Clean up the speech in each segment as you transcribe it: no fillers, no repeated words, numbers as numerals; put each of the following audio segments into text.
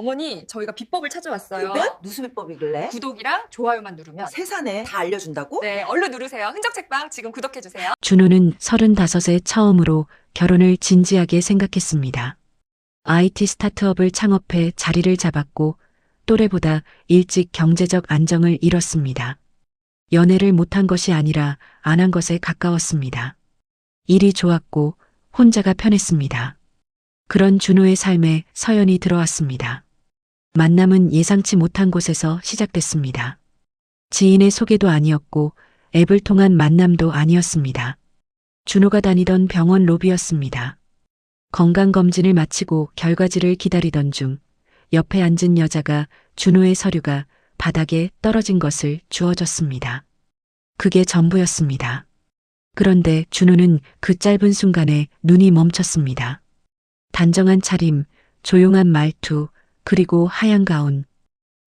어머니, 저희가 비법을 찾아왔어요. 그래? 무슨 비법이길래? 구독이랑 좋아요만 누르면. 세상에 다 알려준다고? 네, 얼른 누르세요. 흔적책방 지금 구독해주세요. 준호는 35세 처음으로 결혼을 진지하게 생각했습니다. IT 스타트업을 창업해 자리를 잡았고 또래보다 일찍 경제적 안정을 이뤘습니다. 연애를 못한 것이 아니라 안 한 것에 가까웠습니다. 일이 좋았고 혼자가 편했습니다. 그런 준호의 삶에 서연이 들어왔습니다. 만남은 예상치 못한 곳에서 시작됐습니다. 지인의 소개도 아니었고 앱을 통한 만남도 아니었습니다. 준호가 다니던 병원 로비였습니다. 건강검진을 마치고 결과지를 기다리던 중 옆에 앉은 여자가 준호의 서류가 바닥에 떨어진 것을 주워줬습니다. 그게 전부였습니다. 그런데 준호는 그 짧은 순간에 눈이 멈췄습니다. 단정한 차림, 조용한 말투, 그리고 하얀 가운.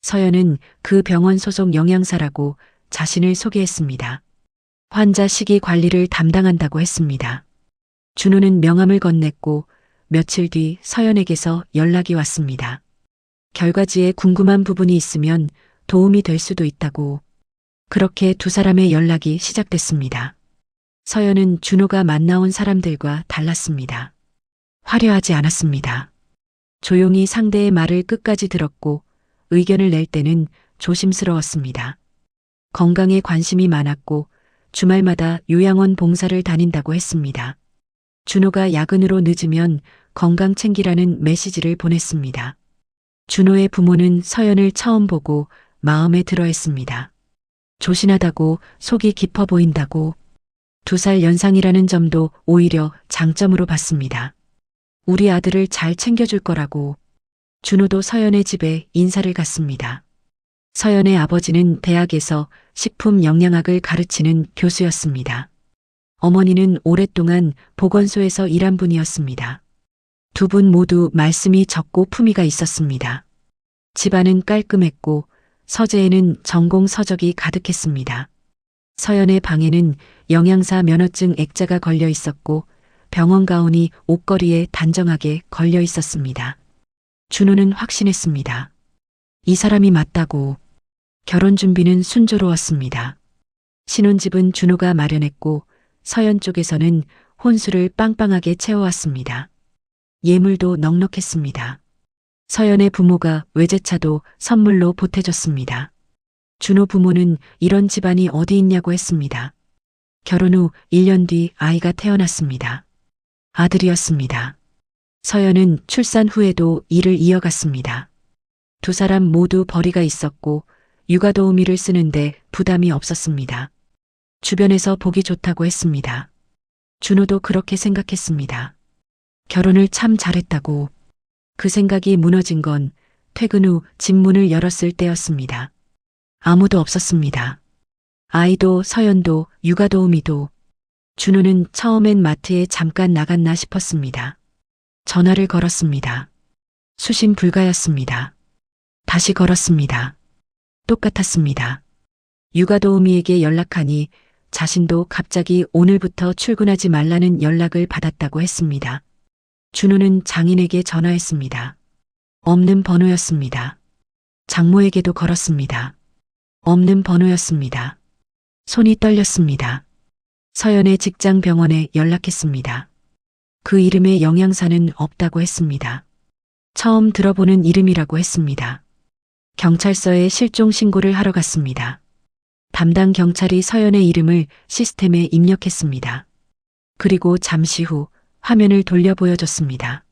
서연은 그 병원 소속 영양사라고 자신을 소개했습니다. 환자 시기 관리를 담당한다고 했습니다. 준호는 명함을 건넸고 며칠 뒤 서연에게서 연락이 왔습니다. 결과지에 궁금한 부분이 있으면 도움이 될 수도 있다고. 그렇게 두 사람의 연락이 시작됐습니다. 서연은 준호가 만나온 사람들과 달랐습니다. 화려하지 않았습니다. 조용히 상대의 말을 끝까지 들었고 의견을 낼 때는 조심스러웠습니다. 건강에 관심이 많았고 주말마다 요양원 봉사를 다닌다고 했습니다. 준호가 야근으로 늦으면 건강 챙기라는 메시지를 보냈습니다. 준호의 부모는 서연을 처음 보고 마음에 들어 했습니다. 조신하다고, 속이 깊어 보인다고, 2살 연상이라는 점도 오히려 장점으로 봤습니다. 우리 아들을 잘 챙겨줄 거라고. 준호도 서연의 집에 인사를 갔습니다. 서연의 아버지는 대학에서 식품 영양학을 가르치는 교수였습니다. 어머니는 오랫동안 보건소에서 일한 분이었습니다. 두 분 모두 말씀이 적고 품위가 있었습니다. 집안은 깔끔했고 서재에는 전공 서적이 가득했습니다. 서연의 방에는 영양사 면허증 액자가 걸려 있었고 병원 가운이 옷걸이에 단정하게 걸려 있었습니다. 준호는 확신했습니다. 이 사람이 맞다고. 결혼 준비는 순조로웠습니다. 신혼집은 준호가 마련했고 서연 쪽에서는 혼수를 빵빵하게 채워왔습니다. 예물도 넉넉했습니다. 서연의 부모가 외제차도 선물로 보태줬습니다. 준호 부모는 이런 집안이 어디 있냐고 했습니다. 결혼 후 1년 뒤 아이가 태어났습니다. 아들이었습니다. 서연은 출산 후에도 일을 이어갔습니다. 두 사람 모두 벌이가 있었고 육아도우미를 쓰는데 부담이 없었습니다. 주변에서 보기 좋다고 했습니다. 준호도 그렇게 생각했습니다. 결혼을 참 잘했다고. 그 생각이 무너진 건 퇴근 후 집 문을 열었을 때였습니다. 아무도 없었습니다. 아이도 서연도 육아도우미도. 준호는 처음엔 마트에 잠깐 나갔나 싶었습니다. 전화를 걸었습니다. 수신 불가였습니다. 다시 걸었습니다. 똑같았습니다. 육아도우미에게 연락하니 자신도 갑자기 오늘부터 출근하지 말라는 연락을 받았다고 했습니다. 준호는 장인에게 전화했습니다. 없는 번호였습니다. 장모에게도 걸었습니다. 없는 번호였습니다. 손이 떨렸습니다. 서연의 직장 병원에 연락했습니다. 그 이름의 영양사는 없다고 했습니다. 처음 들어보는 이름이라고 했습니다. 경찰서에 실종 신고를 하러 갔습니다. 담당 경찰이 서연의 이름을 시스템에 입력했습니다. 그리고 잠시 후 화면을 돌려 보여줬습니다.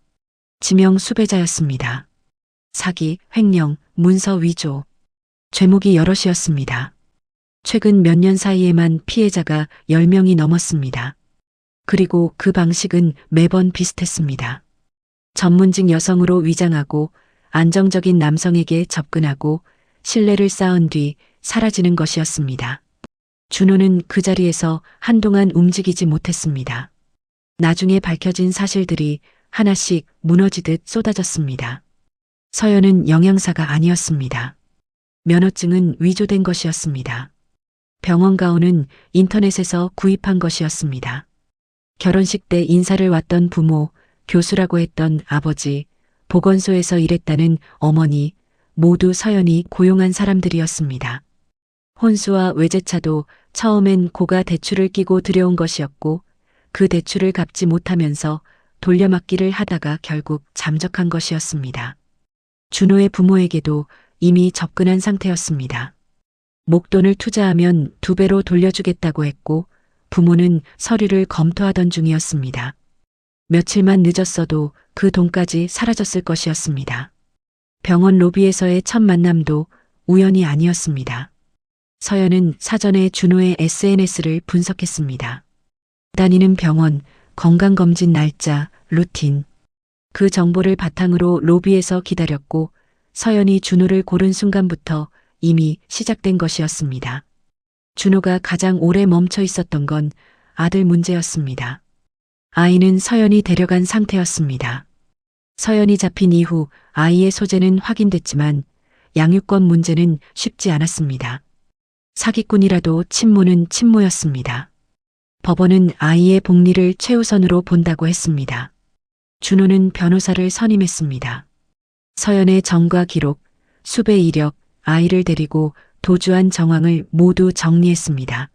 지명 수배자였습니다. 사기, 횡령, 문서 위조. 죄목이 여럿이었습니다. 최근 몇 년 사이에만 피해자가 10명이 넘었습니다. 그리고 그 방식은 매번 비슷했습니다. 전문직 여성으로 위장하고 안정적인 남성에게 접근하고 신뢰를 쌓은 뒤 사라지는 것이었습니다. 준호는 그 자리에서 한동안 움직이지 못했습니다. 나중에 밝혀진 사실들이 하나씩 무너지듯 쏟아졌습니다. 서연은 영양사가 아니었습니다. 면허증은 위조된 것이었습니다. 병원 가운은 인터넷에서 구입한 것이었습니다. 결혼식 때 인사를 왔던 부모, 교수라고 했던 아버지, 보건소에서 일했다는 어머니, 모두 서연이 고용한 사람들이었습니다. 혼수와 외제차도 처음엔 고가 대출을 끼고 들여온 것이었고 그 대출을 갚지 못하면서 돌려막기를 하다가 결국 잠적한 것이었습니다. 준호의 부모에게도 이미 접근한 상태였습니다. 목돈을 투자하면 2배로 돌려주겠다고 했고 부모는 서류를 검토하던 중이었습니다. 며칠만 늦었어도 그 돈까지 사라졌을 것이었습니다. 병원 로비에서의 첫 만남도 우연이 아니었습니다. 서연은 사전에 준호의 SNS를 분석했습니다. 다니는 병원, 건강검진 날짜, 루틴. 그 정보를 바탕으로 로비에서 기다렸고 서연이 준호를 고른 순간부터 이미 시작된 것이었습니다. 준호가 가장 오래 멈춰 있었던 건 아들 문제였습니다. 아이는 서연이 데려간 상태였습니다. 서연이 잡힌 이후 아이의 소재는 확인됐지만 양육권 문제는 쉽지 않았습니다. 사기꾼이라도 친모는 친모였습니다. 법원은 아이의 복리를 최우선으로 본다고 했습니다. 준호는 변호사를 선임했습니다. 서연의 정과 기록, 수배 이력, 아이를 데리고 도주한 정황을 모두 정리했습니다.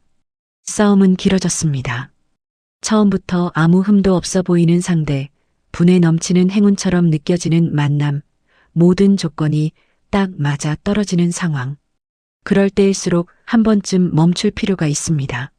싸움은 길어졌습니다. 처음부터 아무 흠도 없어 보이는 상대, 분에 넘치는 행운처럼 느껴지는 만남, 모든 조건이 딱 맞아 떨어지는 상황. 그럴 때일수록 한 번쯤 멈출 필요가 있습니다.